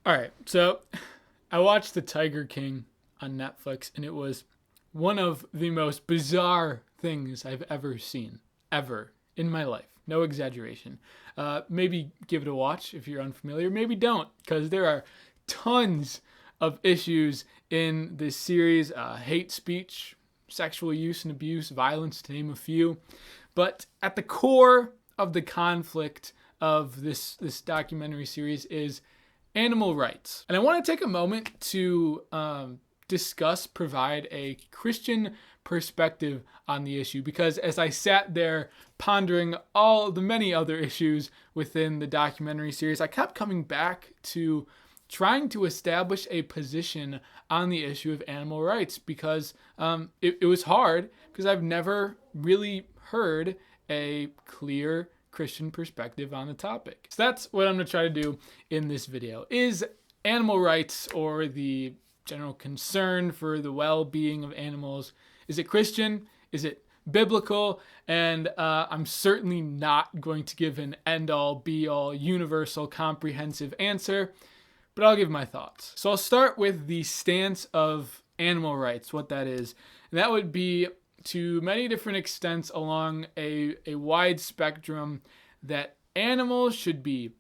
All right, so I watched The Tiger King on Netflix, and it was one of the most bizarre things I've ever seen, ever in my life. No exaggeration. Maybe give it a watch if you're unfamiliar. Maybe don't, because there are tons of issues in this series: hate speech, sexual use and abuse, violence, to name a few. But at the core of the conflict of this documentary series is animal rights. And I want to take a moment to provide a Christian perspective on the issue, because as I sat there pondering all the many other issues within the documentary series, I kept coming back to trying to establish a position on the issue of animal rights, because it was hard, because I've never really heard a clear Christian perspective on the topic. So that's what I'm going to try to do in this video. Is animal rights, or the general concern for the well-being of animals, is it Christian? Is it biblical? And I'm certainly not going to give an end-all, be-all, universal, comprehensive answer, but I'll give my thoughts. So I'll start with the stance of animal rights, what that is. And that would be, to many different extents along a wide spectrum, that animals should be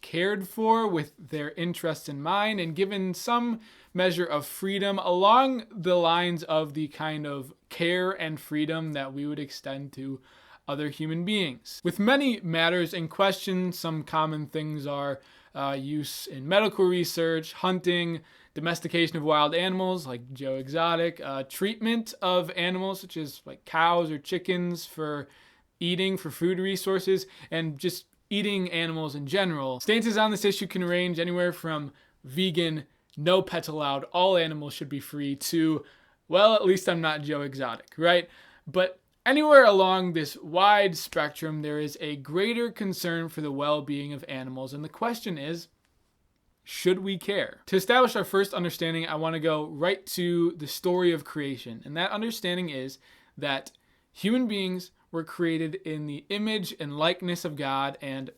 cared for with their interests in mind and given some measure of freedom along the lines of the kind of care and freedom that we would extend to other human beings. With many matters in question, some common things are use in medical research, hunting, domestication of wild animals like Joe Exotic, treatment of animals such as like cows or chickens for eating, for food resources, and just eating animals in general. Stances on this issue can range anywhere from vegan, no pets allowed, all animals should be free, to, well, at least I'm not Joe Exotic, right? But anywhere along this wide spectrum, there is a greater concern for the well-being of animals, and the question is, should we care? To establish our first understanding, I want to go right to the story of creation, and that understanding is that human beings were created in the image and likeness of God, and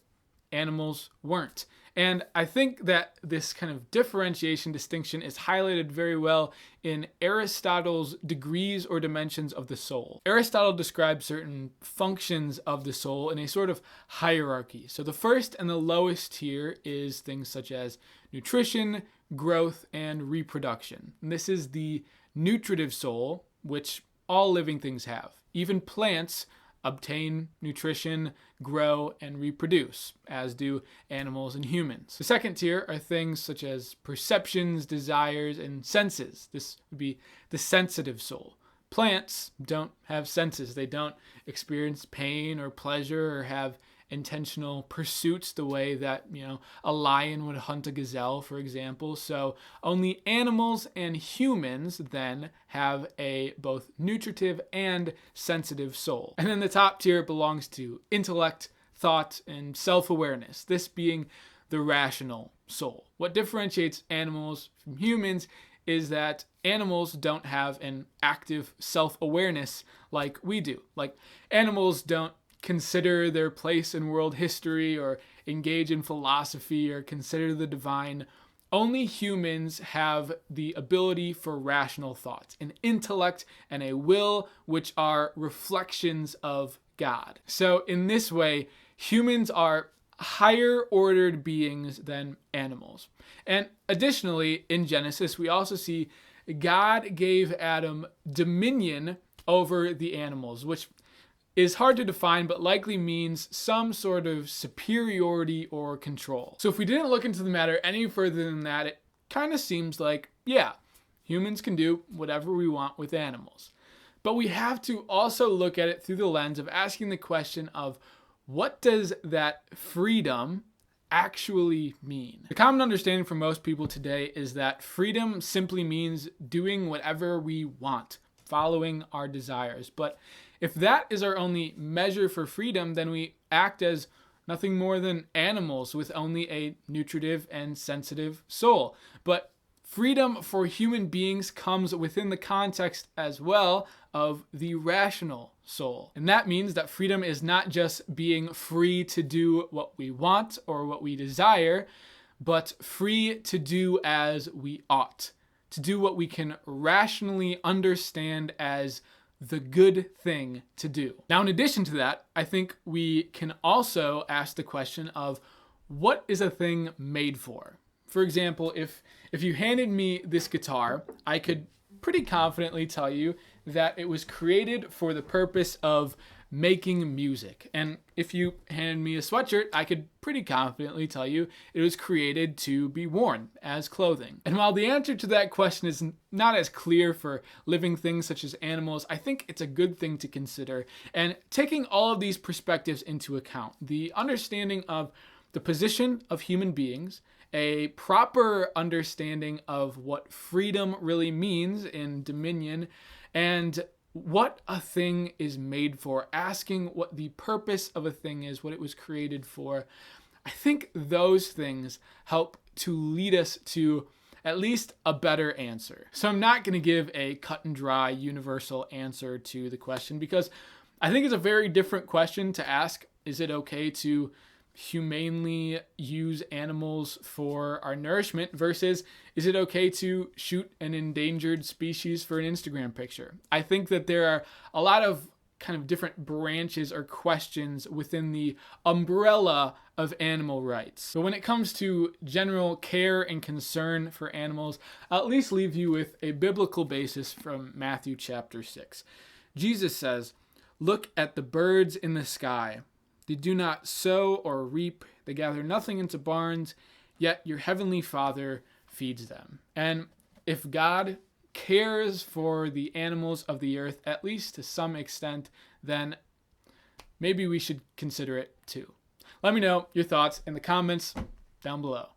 animals weren't. And I think that this kind of differentiation, distinction, is highlighted very well in Aristotle's degrees or dimensions of the soul. Aristotle describes certain functions of the soul in a sort of hierarchy. So the first and the lowest tier is things such as nutrition, growth, and reproduction. And this is the nutritive soul, which all living things have. Even plants obtain nutrition, grow, and reproduce, as do animals and humans. The second tier are things such as perceptions, desires, and senses. This would be the sensitive soul. Plants don't have senses. They don't experience pain or pleasure or have intentional pursuits the way that, a lion would hunt a gazelle, for example. So only animals and humans then have a both nutritive and sensitive soul. And then the top tier belongs to intellect, thought, and self-awareness, this being the rational soul. What differentiates animals from humans is that animals don't have an active self-awareness like we do. Like, animals don't consider their place in world history or engage in philosophy or consider the divine. Only humans have the ability for rational thought, an intellect and a will, which are reflections of God. So in this way, humans are higher ordered beings than animals. And additionally, in Genesis, we also see God gave Adam dominion over the animals, which is hard to define, but likely means some sort of superiority or control. So if we didn't look into the matter any further than that, it kind of seems like, yeah, humans can do whatever we want with animals. But we have to also look at it through the lens of asking the question of, what does that freedom actually mean? The common understanding for most people today is that freedom simply means doing whatever we want, following our desires. But if that is our only measure for freedom, then we act as nothing more than animals with only a nutritive and sensitive soul. But freedom for human beings comes within the context as well of the rational soul. And that means that freedom is not just being free to do what we want or what we desire, but free to do as we ought, to do what we can rationally understand as the good thing to do. Now, in addition to that, I think we can also ask the question of what is a thing made for? For example, if you handed me this guitar, I could pretty confidently tell you that it was created for the purpose of making music. And if you handed me a sweatshirt, I could pretty confidently tell you it was created to be worn as clothing. And while the answer to that question is not as clear for living things such as animals, I think it's a good thing to consider. And taking all of these perspectives into account, the understanding of the position of human beings, a proper understanding of what freedom really means in dominion, and what a thing is made for, asking what the purpose of a thing is, what it was created for. I think those things help to lead us to at least a better answer. So I'm not going to give a cut and dry universal answer to the question, because I think it's a very different question to ask. Is it okay to humanely use animals for our nourishment versus is it okay to shoot an endangered species for an Instagram picture? I think that there are a lot of kind of different branches or questions within the umbrella of animal rights. So when it comes to general care and concern for animals, I'll at least leave you with a biblical basis from Matthew chapter 6. Jesus says, "Look at the birds in the sky. They do not sow or reap. They gather nothing into barns, yet your heavenly Father feeds them." And if God cares for the animals of the earth, at least to some extent, then maybe we should consider it too. Let me know your thoughts in the comments down below.